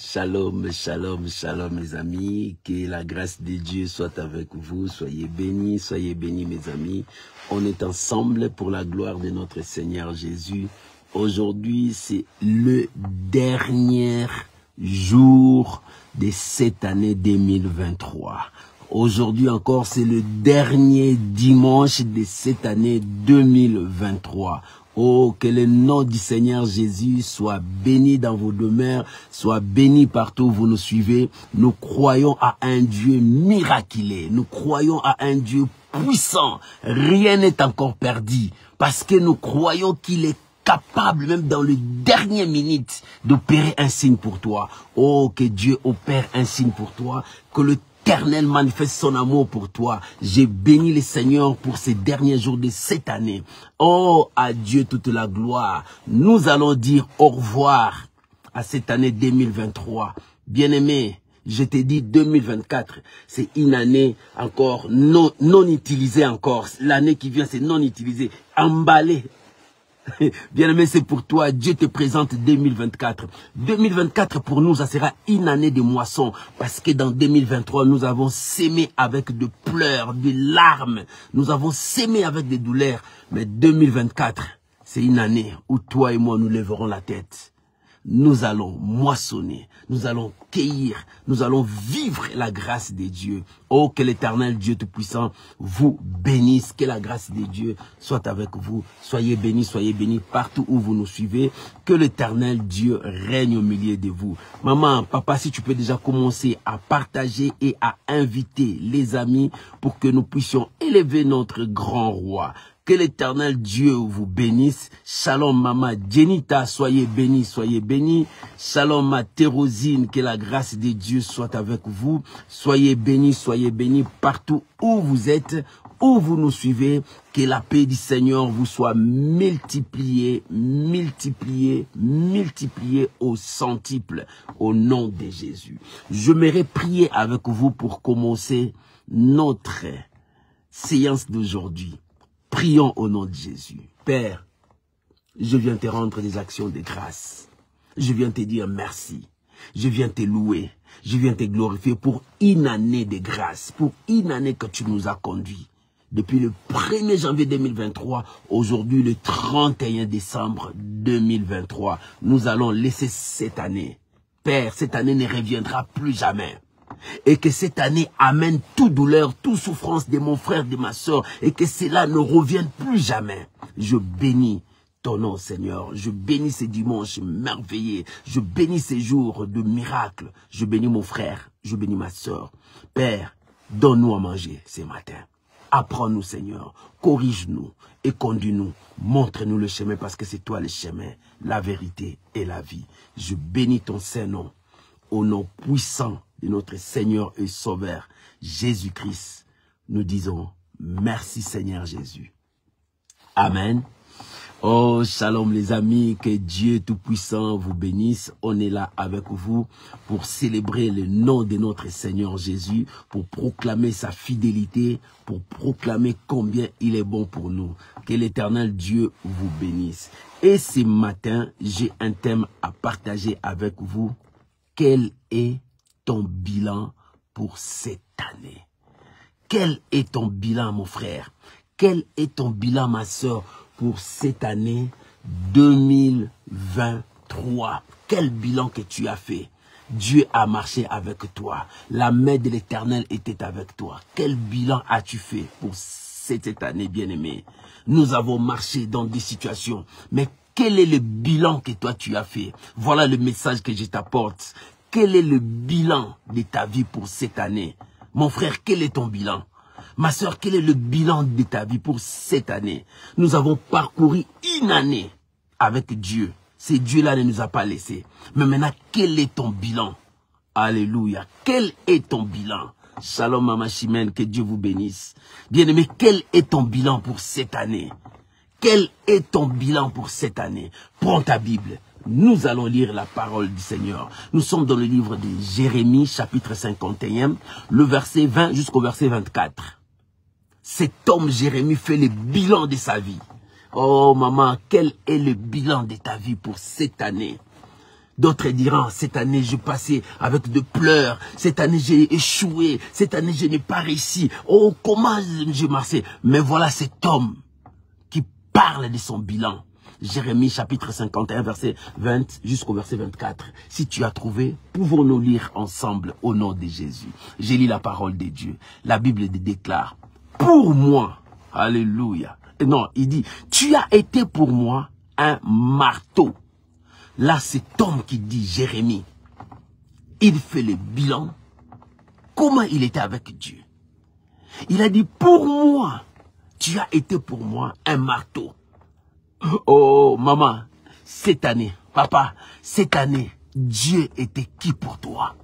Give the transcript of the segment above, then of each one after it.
Shalom, shalom, shalom mes amis, que la grâce de Dieu soit avec vous, soyez bénis mes amis. On est ensemble pour la gloire de notre Seigneur Jésus. Aujourd'hui c'est le dernier jour de cette année 2023. Aujourd'hui encore c'est le dernier dimanche de cette année 2023. Oh, que le nom du Seigneur Jésus soit béni dans vos demeures, soit béni partout où vous nous suivez. Nous croyons à un Dieu miraculeux, nous croyons à un Dieu puissant. Rien n'est encore perdu parce que nous croyons qu'il est capable, même dans les dernières minutes, d'opérer un signe pour toi. Oh, que Dieu opère un signe pour toi, que l'Éternel manifeste son amour pour toi. J'ai béni le Seigneur pour ces derniers jours de cette année. Oh, à Dieu toute la gloire. Nous allons dire au revoir à cette année 2023. Bien-aimé, je t'ai dit 2024, c'est une année encore non utilisée encore. L'année qui vient, c'est non utilisée, emballée. Bien-aimé, c'est pour toi. Dieu te présente 2024. 2024 pour nous, ça sera une année de moisson. Parce que dans 2023, nous avons sémé avec de pleurs, de larmes. Nous avons sémé avec des douleurs. Mais 2024, c'est une année où toi et moi, nous lèverons la tête. Nous allons moissonner, nous allons cueillir, nous allons vivre la grâce de Dieu. Oh, que l'Éternel Dieu Tout-Puissant vous bénisse, que la grâce de Dieu soit avec vous. Soyez bénis partout où vous nous suivez. Que l'Éternel Dieu règne au milieu de vous. Maman, papa, si tu peux déjà commencer à partager et à inviter les amis pour que nous puissions élever notre grand roi. Que l'Éternel Dieu vous bénisse. Shalom maman Jenita, soyez bénis, soyez bénis. Shalom ma Thérosine, que la grâce de Dieu soit avec vous. Soyez bénis partout où vous êtes, où vous nous suivez. Que la paix du Seigneur vous soit multipliée au centuple, au nom de Jésus. Je m'aimerais prier avec vous pour commencer notre séance d'aujourd'hui. Prions au nom de Jésus. Père, je viens te rendre des actions de grâce. Je viens te dire merci. Je viens te louer. Je viens te glorifier pour une année de grâce. Pour une année que tu nous as conduits. Depuis le 1er janvier 2023, aujourd'hui le 31 décembre 2023. Nous allons laisser cette année. Père, cette année ne reviendra plus jamais. Et que cette année amène toute douleur, toute souffrance de mon frère, de ma soeur, et que cela ne revienne plus jamais. Je bénis ton nom, Seigneur. Je bénis ces dimanches merveilleux. Je bénis ces jours de miracles. Je bénis mon frère. Je bénis ma soeur. Père, donne-nous à manger ce matin. Apprends-nous, Seigneur. Corrige-nous et conduis-nous. Montre-nous le chemin parce que c'est toi le chemin, la vérité et la vie. Je bénis ton Saint-Nom au nom puissant de notre Seigneur et Sauveur, Jésus-Christ. Nous disons merci Seigneur Jésus. Amen. Oh, shalom les amis, que Dieu Tout-Puissant vous bénisse. On est là avec vous pour célébrer le nom de notre Seigneur Jésus, pour proclamer sa fidélité, pour proclamer combien il est bon pour nous. Que l'Éternel Dieu vous bénisse. Et ce matin, j'ai un thème à partager avec vous. Quel est ton bilan pour cette année? Quel est ton bilan, mon frère? Quel est ton bilan, ma soeur, pour cette année 2023? Quel bilan que tu as fait? Dieu a marché avec toi. La main de l'Éternel était avec toi. Quel bilan as-tu fait pour cette année, bien-aimé? Nous avons marché dans des situations, mais quel est le bilan que toi tu as fait? Voilà le message que je t'apporte. Quel est le bilan de ta vie pour cette année? Mon frère, quel est ton bilan? Ma soeur, quel est le bilan de ta vie pour cette année? Nous avons parcouru une année avec Dieu. Ce Dieu-là ne nous a pas laissés. Mais maintenant, quel est ton bilan? Alléluia. Quel est ton bilan? Shalom, Maman Chimène, que Dieu vous bénisse. Bien-aimé, quel est ton bilan pour cette année? Quel est ton bilan pour cette année? Prends ta Bible. Nous allons lire la parole du Seigneur. Nous sommes dans le livre de Jérémie, chapitre 51, le verset 20 jusqu'au verset 24. Cet homme Jérémie fait le bilan de sa vie. Oh maman, quel est le bilan de ta vie pour cette année? D'autres diront, cette année, je passais avec de pleurs. Cette année, j'ai échoué. Cette année, je n'ai pas réussi. Oh, comment j'ai marché. Mais voilà cet homme qui parle de son bilan. Jérémie chapitre 51, verset 20 jusqu'au verset 24. Si tu as trouvé, pouvons-nous lire ensemble au nom de Jésus. J'ai lu la parole de Dieu. La Bible déclare, pour moi, alléluia. Non, il dit, tu as été pour moi un marteau. Là, cet homme qui dit, Jérémie, il fait le bilan. Comment il était avec Dieu? Il a dit, pour moi, tu as été pour moi un marteau. Oh, maman, cette année, papa, cette année, Dieu était qui pour toi?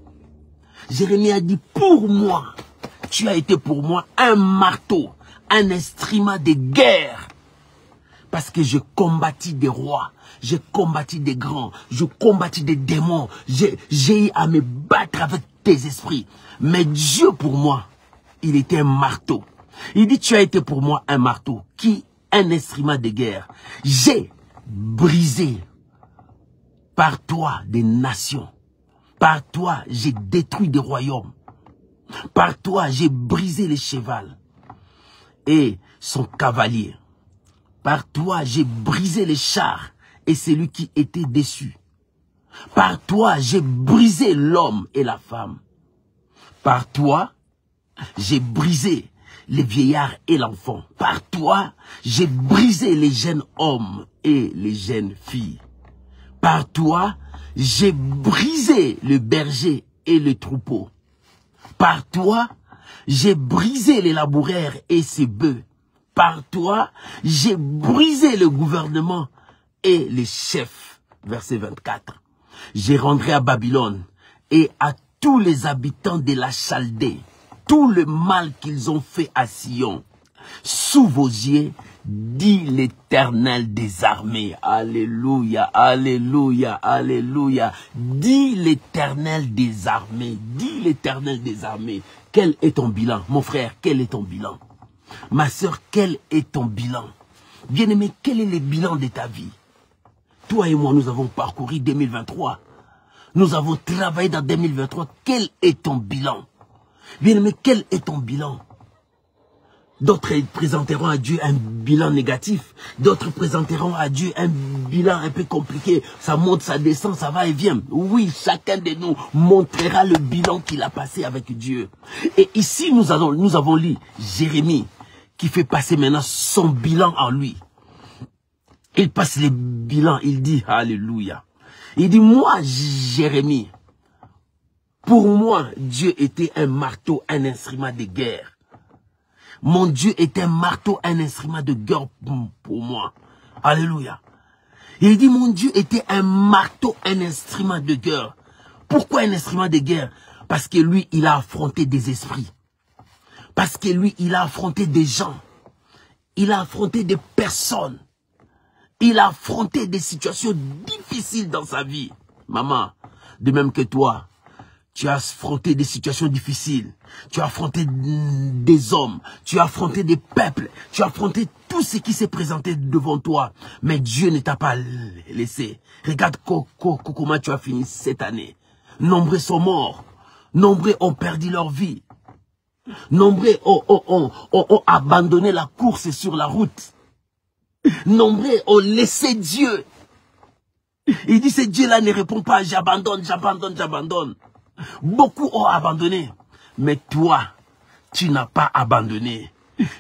Jérémie a dit, pour moi, tu as été pour moi un marteau, un instrument de guerre. Parce que je combattis des rois, j'ai combattu des grands, je combattis des démons, j'ai eu à me battre avec tes esprits. Mais Dieu pour moi, il était un marteau. Il dit, tu as été pour moi un marteau, qui un instrument de guerre. J'ai brisé par toi des nations. Par toi, j'ai détruit des royaumes. Par toi, j'ai brisé les chevals et son cavalier. Par toi, j'ai brisé les chars et celui qui était dessus. Par toi, j'ai brisé l'homme et la femme. Par toi, j'ai brisé les vieillards et l'enfant. Par toi, j'ai brisé les jeunes hommes et les jeunes filles. Par toi, j'ai brisé le berger et le troupeau. Par toi, j'ai brisé les laboureurs et ses bœufs. Par toi, j'ai brisé le gouvernement et les chefs. Verset 24. Je rendrai à Babylone et à tous les habitants de la Chaldée tout le mal qu'ils ont fait à Sion. Sous vos yeux, dit l'Éternel des armées. Alléluia, alléluia, alléluia. Dit l'Éternel des armées. Dit l'Éternel des armées. Quel est ton bilan? Mon frère, quel est ton bilan? Ma soeur, quel est ton bilan? Bien-aimé, quel est le bilan de ta vie? Toi et moi, nous avons parcouru 2023. Nous avons travaillé dans 2023. Quel est ton bilan? Bien-aimé, quel est ton bilan? D'autres présenteront à Dieu un bilan négatif. D'autres présenteront à Dieu un bilan un peu compliqué. Ça monte, ça descend, ça va et vient. Oui, chacun de nous montrera le bilan qu'il a passé avec Dieu. Et ici, nous avons lu Jérémie qui fait passer maintenant son bilan en lui. Il passe les bilans, il dit alléluia. Il dit, moi, Jérémie, pour moi, Dieu était un marteau, un instrument de guerre. Mon Dieu est un marteau, un instrument de guerre pour moi. Alléluia. Il dit, mon Dieu était un marteau, un instrument de guerre. Pourquoi un instrument de guerre? Parce que lui, il a affronté des esprits. Parce que lui, il a affronté des gens. Il a affronté des personnes. Il a affronté des situations difficiles dans sa vie. Maman, de même que toi, tu as affronté des situations difficiles. Tu as affronté des hommes. Tu as affronté des peuples. Tu as affronté tout ce qui s'est présenté devant toi. Mais Dieu ne t'a pas laissé. Regarde comment tu as fini cette année. Nombreux sont morts. Nombreux ont perdu leur vie. Nombreux ont abandonné la course sur la route. Nombreux ont laissé Dieu. Il dit, ce Dieu-là ne répond pas. J'abandonne, j'abandonne, j'abandonne. Beaucoup ont abandonné. Mais toi, tu n'as pas abandonné.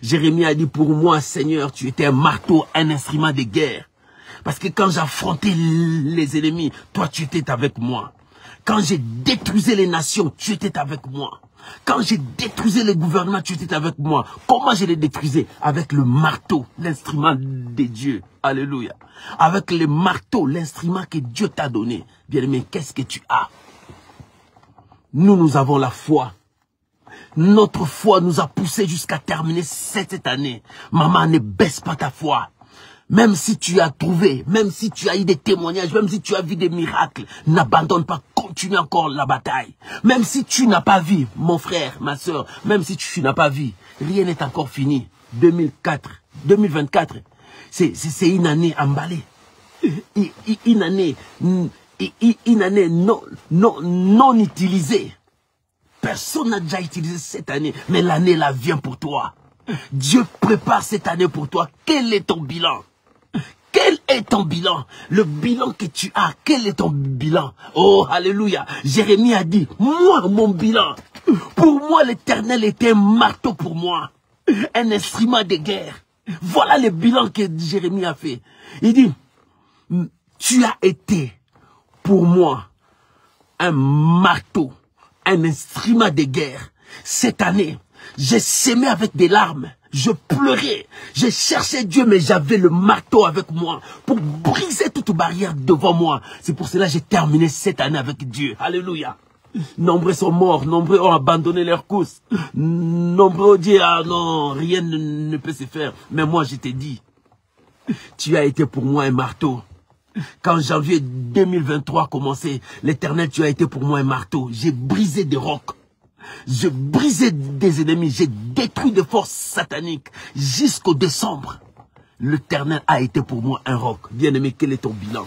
Jérémie a dit, pour moi, Seigneur, tu étais un marteau, un instrument de guerre. Parce que quand j'affrontais les ennemis, toi, tu étais avec moi. Quand j'ai détruisé les nations, tu étais avec moi. Quand j'ai détruisé les gouvernements, tu étais avec moi. Comment je les détruisais? Avec le marteau, l'instrument de Dieu. Alléluia. Avec le marteau, l'instrument que Dieu t'a donné. Bien-aimé, qu'est-ce que tu as? Nous avons la foi. Notre foi nous a poussé jusqu'à terminer cette année. Maman, ne baisse pas ta foi. Même si tu as trouvé, même si tu as eu des témoignages, même si tu as vu des miracles, n'abandonne pas, continue encore la bataille. Même si tu n'as pas vu, mon frère, ma soeur, même si tu n'as pas vu, rien n'est encore fini. 2024, c'est une année emballée. Une année une année non utilisée. Personne n'a déjà utilisé cette année, mais l'année là vient pour toi. Dieu prépare cette année pour toi. Quel est ton bilan? Quel est ton bilan? Le bilan que tu as, quel est ton bilan? Oh, alléluia. Jérémie a dit, moi, mon bilan, pour moi, l'Éternel était un marteau pour moi, un instrument de guerre. Voilà le bilan que Jérémie a fait. Il dit, tu as été pour moi un marteau, un instrument de guerre. Cette année, j'ai sémé avec des larmes. Je pleurais, je cherchais Dieu, mais j'avais le marteau avec moi pour briser toute barrière devant moi. C'est pour cela que j'ai terminé cette année avec Dieu. Alléluia. Nombreux sont morts, nombreux ont abandonné leur course. Nombreux ont dit, ah non, rien ne peut se faire. Mais moi, je t'ai dit, tu as été pour moi un marteau. Quand janvier 2023 commençait, l'Éternel, tu as été pour moi un marteau. J'ai brisé des rocs. Je brisais des ennemis, j'ai détruit des forces sataniques jusqu'au décembre. L'Éternel a été pour moi un roc. Bien-aimé, quel est ton bilan?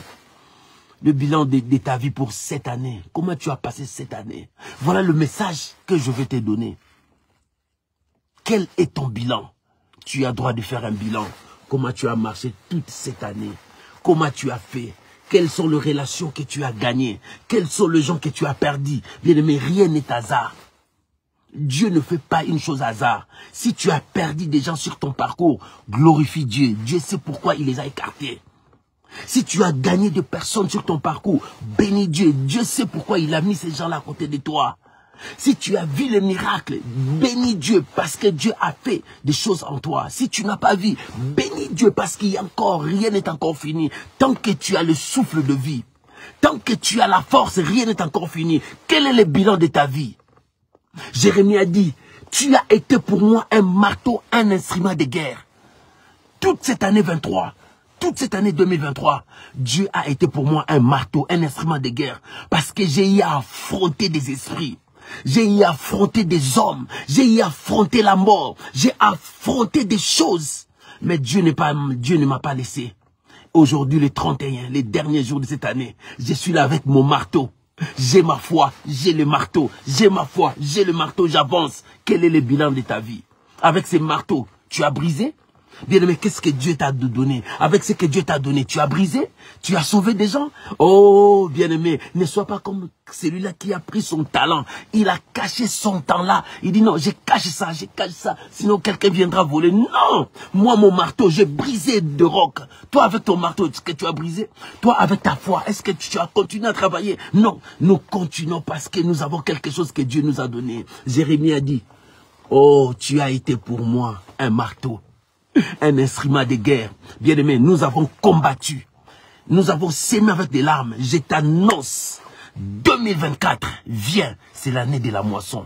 Le bilan de ta vie pour cette année. Comment tu as passé cette année? Voilà le message que je vais te donner. Quel est ton bilan? Tu as droit de faire un bilan. Comment tu as marché toute cette année? Comment tu as fait? Quelles sont les relations que tu as gagnées? Quels sont les gens que tu as perdus? Bien-aimé, rien n'est hasard. Dieu ne fait pas une chose hasard. Si tu as perdu des gens sur ton parcours, glorifie Dieu. Dieu sait pourquoi il les a écartés. Si tu as gagné des personnes sur ton parcours, bénis Dieu. Dieu sait pourquoi il a mis ces gens-là à côté de toi. Si tu as vu les miracles, bénis Dieu parce que Dieu a fait des choses en toi. Si tu n'as pas vu, bénis Dieu parce qu'il y a encore, rien n'est encore fini. Tant que tu as le souffle de vie, tant que tu as la force, rien n'est encore fini. Quel est le bilan de ta vie? Jérémie a dit, tu as été pour moi un marteau, un instrument de guerre. Toute cette année 23, toute cette année 2023, Dieu a été pour moi un marteau, un instrument de guerre. Parce que j'ai eu à affronter des esprits. J'ai eu à affronter des hommes. J'ai eu à affronter la mort. J'ai affronté des choses. Mais Dieu ne m'a pas laissé. Aujourd'hui, le 31, les derniers jours de cette année, je suis là avec mon marteau. J'ai ma foi, j'ai le marteau. J'ai ma foi, j'ai le marteau, j'avance. Quel est le bilan de ta vie? Avec ces marteaux, tu as brisé? Bien-aimé, qu'est-ce que Dieu t'a donné? Avec ce que Dieu t'a donné, tu as brisé? Tu as sauvé des gens? Oh, bien-aimé, ne sois pas comme celui-là qui a pris son talent. Il a caché son talent. Il dit non, j'ai caché ça, sinon quelqu'un viendra voler. Non! Moi, mon marteau, j'ai brisé de rocs. Toi, avec ton marteau, est-ce que tu as brisé? Toi, avec ta foi, est-ce que tu as continué à travailler? Non, nous continuons parce que nous avons quelque chose que Dieu nous a donné. Jérémie a dit, oh, tu as été pour moi un marteau, un instrument de guerre. Bien-aimé, nous avons combattu. Nous avons sémé avec des larmes. Je t'annonce, 2024, viens, c'est l'année de la moisson.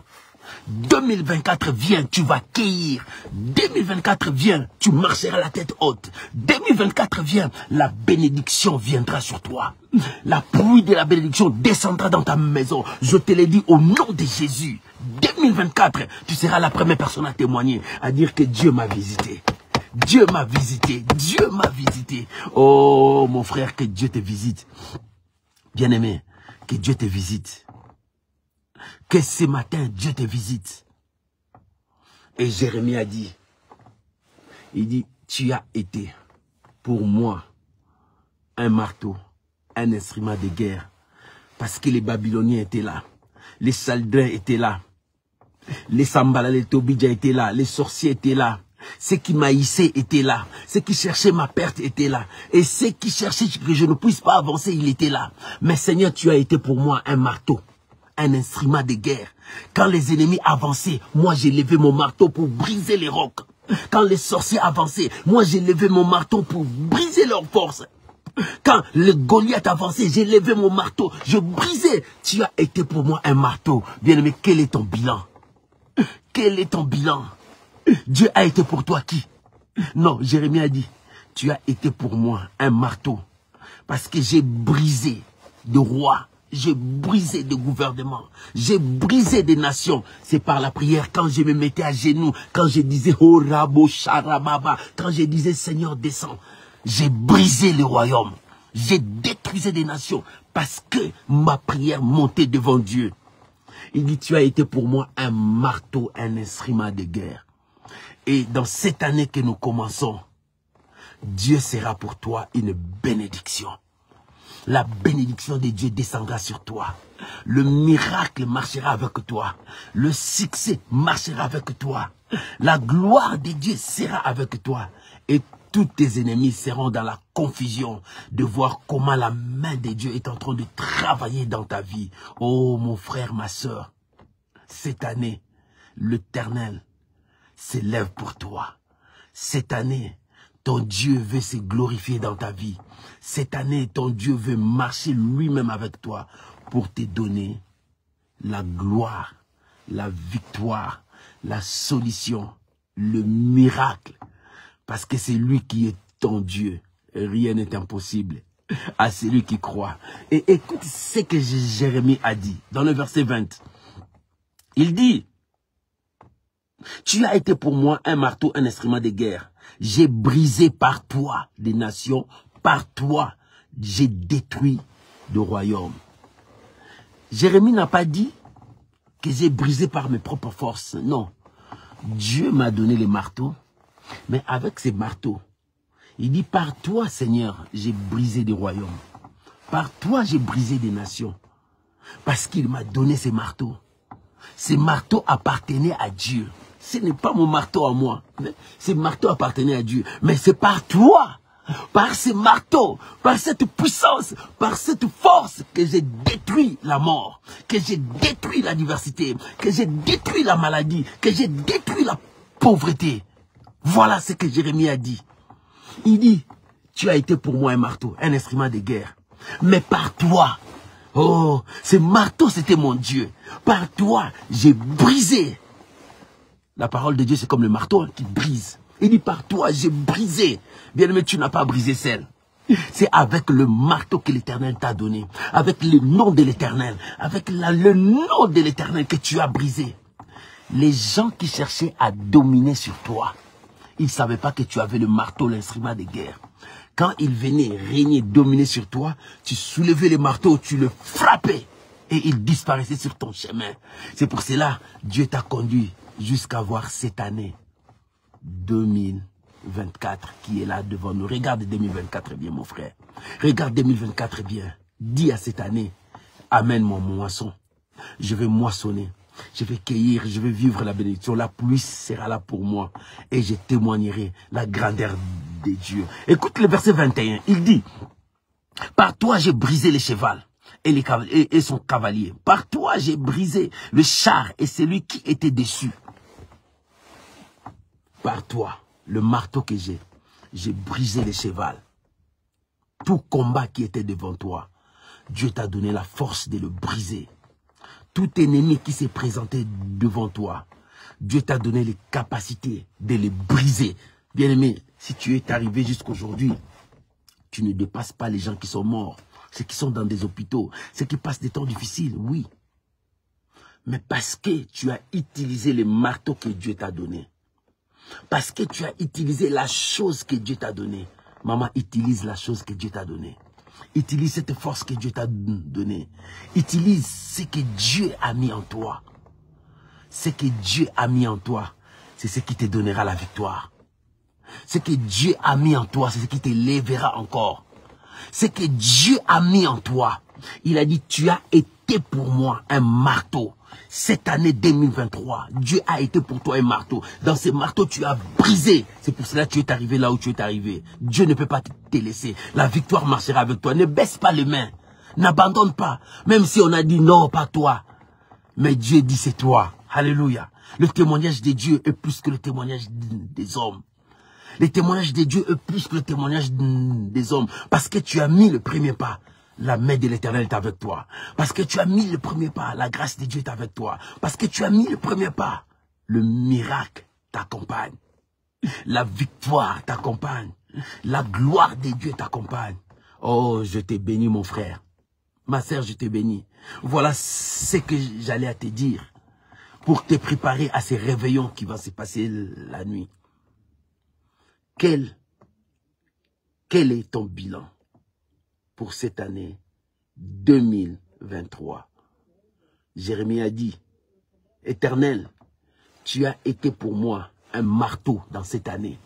2024, viens, tu vas cueillir. 2024, viens, tu marcheras la tête haute. 2024, viens, la bénédiction viendra sur toi. La pluie de la bénédiction descendra dans ta maison. Je te l'ai dit au nom de Jésus. 2024, tu seras la première personne à témoigner, à dire que Dieu m'a visité. Dieu m'a visité, Dieu m'a visité. Oh, mon frère, que Dieu te visite. Bien-aimé, que Dieu te visite. Que ce matin, Dieu te visite. Et Jérémie a dit, il dit, tu as été pour moi un marteau, un instrument de guerre. Parce que les Babyloniens étaient là, les Chaldéens étaient là, les Sambala, les Tobidja étaient là, les sorciers étaient là. Ceux qui maïssaient étaient là. Ceux qui cherchaient ma perte étaient là. Et ceux qui cherchaient que je ne puisse pas avancer, il était là. Mais Seigneur, tu as été pour moi un marteau, un instrument de guerre. Quand les ennemis avançaient, moi j'ai levé mon marteau pour briser les rocs. Quand les sorciers avançaient, moi j'ai levé mon marteau pour briser leurs forces. Quand le Goliath avançait, j'ai levé mon marteau, je brisais. Tu as été pour moi un marteau. Bien-aimé, quel est ton bilan? Quel est ton bilan? Dieu a été pour toi qui? Non, Jérémie a dit, tu as été pour moi un marteau. Parce que j'ai brisé de rois, j'ai brisé de gouvernements, j'ai brisé des nations. C'est par la prière, quand je me mettais à genoux, quand je disais, oh Rabo Sharababa, quand je disais, Seigneur, descends, j'ai brisé les royaumes. J'ai détruisé des nations parce que ma prière montait devant Dieu. Il dit, tu as été pour moi un marteau, un instrument de guerre. Et dans cette année que nous commençons, Dieu sera pour toi une bénédiction. La bénédiction de Dieu descendra sur toi. Le miracle marchera avec toi. Le succès marchera avec toi. La gloire de Dieu sera avec toi. Et tous tes ennemis seront dans la confusion de voir comment la main de Dieu est en train de travailler dans ta vie. Oh mon frère, ma soeur, cette année, l'Éternel s'élève pour toi. Cette année, ton Dieu veut se glorifier dans ta vie. Cette année, ton Dieu veut marcher lui-même avec toi pour te donner la gloire, la victoire, la solution, le miracle. Parce que c'est lui qui est ton Dieu. Rien n'est impossible à celui qui croit. Et écoute ce que Jérémie a dit dans le verset 20. Il dit, tu as été pour moi un marteau, un instrument de guerre. J'ai brisé par toi des nations, par toi j'ai détruit de royaumes. Jérémie n'a pas dit que j'ai brisé par mes propres forces. Non. Dieu m'a donné les marteaux, mais avec ces marteaux, il dit par toi Seigneur, j'ai brisé des royaumes. Par toi j'ai brisé des nations. Parce qu'il m'a donné ces marteaux. Ces marteaux appartenaient à Dieu. Ce n'est pas mon marteau à moi. Ces marteaux appartenaient à Dieu. Mais c'est par toi, par ces marteaux, par cette puissance, par cette force que j'ai détruit la mort, que j'ai détruit la diversité, que j'ai détruit la maladie, que j'ai détruit la pauvreté. Voilà ce que Jérémie a dit. Il dit, tu as été pour moi un marteau, un instrument de guerre. Mais par toi, oh, ce marteau c'était mon Dieu. Par toi, j'ai brisé. La parole de Dieu, c'est comme le marteau qui brise. Il dit, par toi, j'ai brisé. Bien-aimé, tu n'as pas brisé celle. C'est avec le marteau que l'Éternel t'a donné. Avec le nom de l'Éternel. Avec le nom de l'Éternel que tu as brisé. Les gens qui cherchaient à dominer sur toi, ils ne savaient pas que tu avais le marteau, l'instrument de guerre. Quand ils venaient régner, dominer sur toi, tu soulevais le marteau, tu le frappais. Et il disparaissait sur ton chemin. C'est pour cela, Dieu t'a conduit jusqu'à voir cette année 2024 qui est là devant nous. Regarde 2024 bien, mon frère. Regarde 2024 bien. Dis à cette année, amène mon moisson. Je vais moissonner. Je vais cueillir, je vais vivre la bénédiction. La pluie sera là pour moi. Et je témoignerai la grandeur de Dieu. Écoute le verset 21. Il dit, par toi j'ai brisé le cheval et son cavalier. Par toi j'ai brisé le char et celui qui était dessus. Par toi, le marteau que j'ai brisé le cheval. Tout combat qui était devant toi, Dieu t'a donné la force de le briser. Tout ennemi qui s'est présenté devant toi, Dieu t'a donné les capacités de les briser. Bien-aimé, si tu es arrivé jusqu'aujourd'hui, tu ne dépasses pas les gens qui sont morts, ceux qui sont dans des hôpitaux, ceux qui passent des temps difficiles, oui. Mais parce que tu as utilisé les marteaux que Dieu t'a donné. Parce que tu as utilisé la chose que Dieu t'a donnée. Maman, utilise la chose que Dieu t'a donnée. Utilise cette force que Dieu t'a donnée. Utilise ce que Dieu a mis en toi. Ce que Dieu a mis en toi, c'est ce qui te donnera la victoire. Ce que Dieu a mis en toi, c'est ce qui te lèvera encore. Ce que Dieu a mis en toi, il a dit, tu as été pour moi un marteau. Cette année 2023, Dieu a été pour toi un marteau. Dans ce marteau, tu as brisé. C'est pour cela que tu es arrivé là où tu es arrivé. Dieu ne peut pas te laisser. La victoire marchera avec toi. Ne baisse pas les mains. N'abandonne pas. Même si on a dit non, pas toi. Mais Dieu dit c'est toi. Alléluia. Le témoignage de Dieu est plus que le témoignage des hommes. Le témoignage de Dieu est plus que le témoignage des hommes. Parce que tu as mis le premier pas. La main de l'Éternel est avec toi. Parce que tu as mis le premier pas. La grâce de Dieu est avec toi. Parce que tu as mis le premier pas. Le miracle t'accompagne. La victoire t'accompagne. La gloire de Dieu t'accompagne. Oh, je t'ai béni, mon frère. Ma sœur, je t'ai béni. Voilà ce que j'allais à te dire. Pour te préparer à ces réveillons qui vont se passer la nuit. Quel est ton bilan pour cette année 2023. Jérémie a dit, Éternel, tu as été pour moi un marteau dans cette année.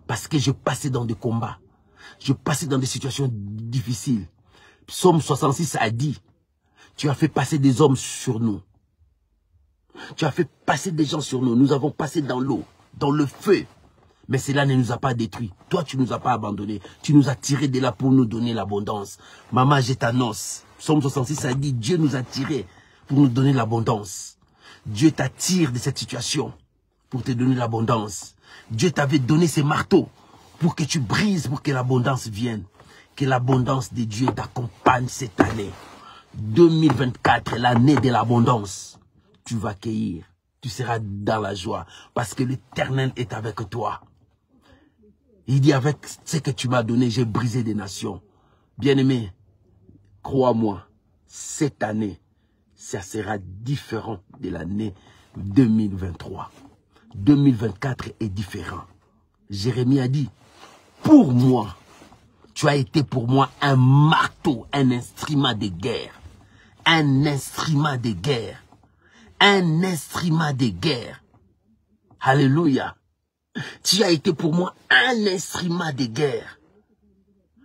Parce que je passais dans des combats. Je passais dans des situations difficiles. Psaume 66 a dit, tu as fait passer des hommes sur nous. Tu as fait passer des gens sur nous. Nous avons passé dans l'eau, dans le feu. Mais cela ne nous a pas détruits. Toi, tu ne nous as pas abandonnés. Tu nous as tirés de là pour nous donner l'abondance. Maman, je t'annonce. Psaume 66 a dit, Dieu nous a tirés pour nous donner l'abondance. Dieu t'attire de cette situation pour te donner l'abondance. Dieu t'avait donné ces marteaux pour que tu brises, pour que l'abondance vienne. Que l'abondance de Dieu t'accompagne cette année. 2024, l'année de l'abondance. Tu vas cueillir. Tu seras dans la joie parce que l'Éternel est avec toi. Il dit, avec ce que tu m'as donné, j'ai brisé des nations. Bien-aimé, crois-moi, cette année, ça sera différent de l'année 2023. 2024 est différent. Jérémie a dit, pour moi, tu as été pour moi un marteau, un instrument de guerre. Un instrument de guerre. Un instrument de guerre. Alléluia. Tu as été pour moi un instrument de guerre.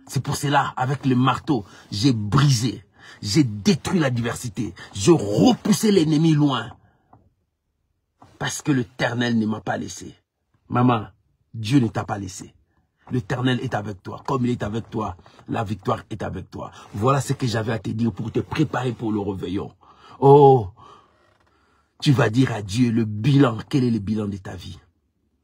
C'est pour cela, avec le marteau, j'ai brisé, j'ai détruit l'adversité, je repoussais l'ennemi loin. Parce que l'Éternel ne m'a pas laissé. Maman, Dieu ne t'a pas laissé. L'Éternel est avec toi. Comme il est avec toi, la victoire est avec toi. Voilà ce que j'avais à te dire pour te préparer pour le réveillon. Oh, tu vas dire à Dieu le bilan. Quel est le bilan de ta vie?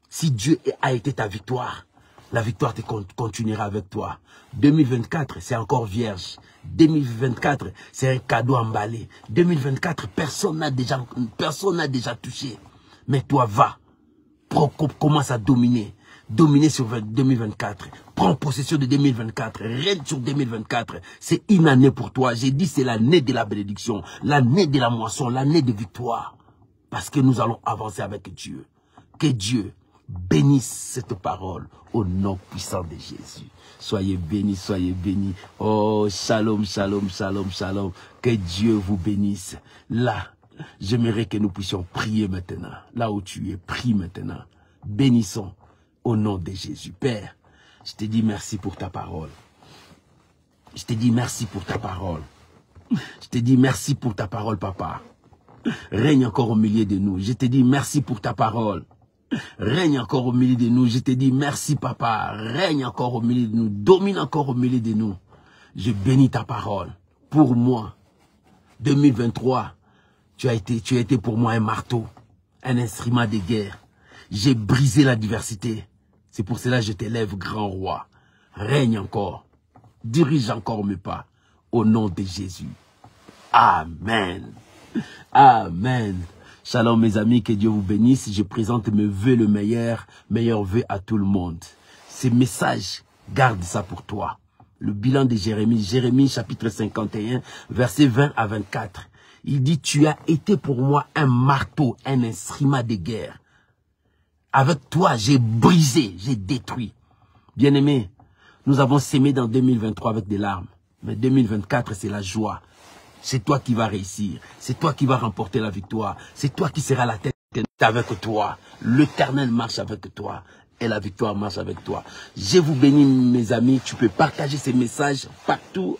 Si Dieu a été ta victoire, la victoire te continuera avec toi. 2024, c'est encore vierge. 2024, c'est un cadeau emballé. 2024, personne n'a déjà touché. Mais toi, va. Commence à dominer. Dominer sur 2024. Prends possession de 2024. Règne sur 2024. C'est une année pour toi. J'ai dit c'est l'année de la bénédiction. L'année de la moisson. L'année de victoire. Parce que nous allons avancer avec Dieu. Que Dieu bénisse cette parole au nom puissant de Jésus. Soyez bénis, soyez bénis. Oh, shalom, shalom, shalom, shalom. Que Dieu vous bénisse. Là, j'aimerais que nous puissions prier maintenant. Là où tu es, prie maintenant. Bénissons au nom de Jésus. Père, je te dis merci pour ta parole. Je te dis merci pour ta parole. Je te dis merci pour ta parole, papa. Règne encore au milieu de nous. Je te dis merci pour ta parole. Règne encore au milieu de nous. Je te dis merci, papa. Règne encore au milieu de nous. Domine encore au milieu de nous. Je bénis ta parole. Pour moi, 2023, tu as été pour moi un marteau, un instrument de guerre. J'ai brisé l'adversité. C'est pour cela que je t'élève, grand roi. Règne encore. Dirige encore mes pas. Au nom de Jésus. Amen. Amen. Shalom mes amis, que Dieu vous bénisse. Je présente mes vœux, le meilleur vœu à tout le monde. Ces messages, garde ça pour toi. Le bilan de Jérémie, Jérémie chapitre 51, versets 20 à 24. Il dit, tu as été pour moi un marteau, un instrument de guerre. Avec toi, j'ai brisé, j'ai détruit. Bien-aimés, nous avons sémé dans 2023 avec des larmes. Mais 2024, c'est la joie. C'est toi qui vas réussir. C'est toi qui vas remporter la victoire. C'est toi qui seras la tête avec toi. L'Éternel marche avec toi. Et la victoire marche avec toi. Je vous bénis, mes amis. Tu peux partager ces messages partout,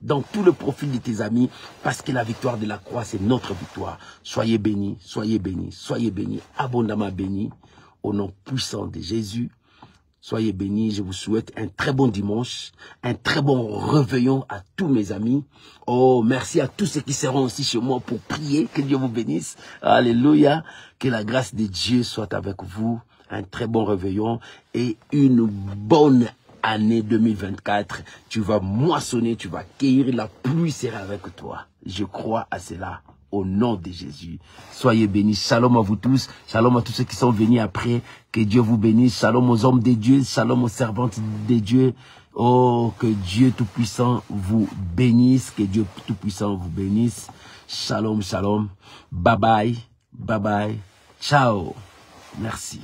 dans tout le profil de tes amis. Parce que la victoire de la croix, c'est notre victoire. Soyez bénis, soyez bénis, soyez bénis. Abondamment bénis. Au nom puissant de Jésus. Soyez bénis, je vous souhaite un très bon dimanche, un très bon réveillon à tous mes amis. Oh, merci à tous ceux qui seront aussi chez moi pour prier, que Dieu vous bénisse. Alléluia, que la grâce de Dieu soit avec vous. Un très bon réveillon et une bonne année 2024. Tu vas moissonner, tu vas cueillir, la pluie sera avec toi. Je crois à cela. Au nom de Jésus. Soyez bénis. Shalom à vous tous. Shalom à tous ceux qui sont venus après. Que Dieu vous bénisse. Shalom aux hommes de Dieu. Shalom aux servantes de Dieu. Oh, que Dieu Tout-Puissant vous bénisse. Que Dieu Tout-Puissant vous bénisse. Shalom, shalom. Bye bye. Bye bye. Ciao. Merci.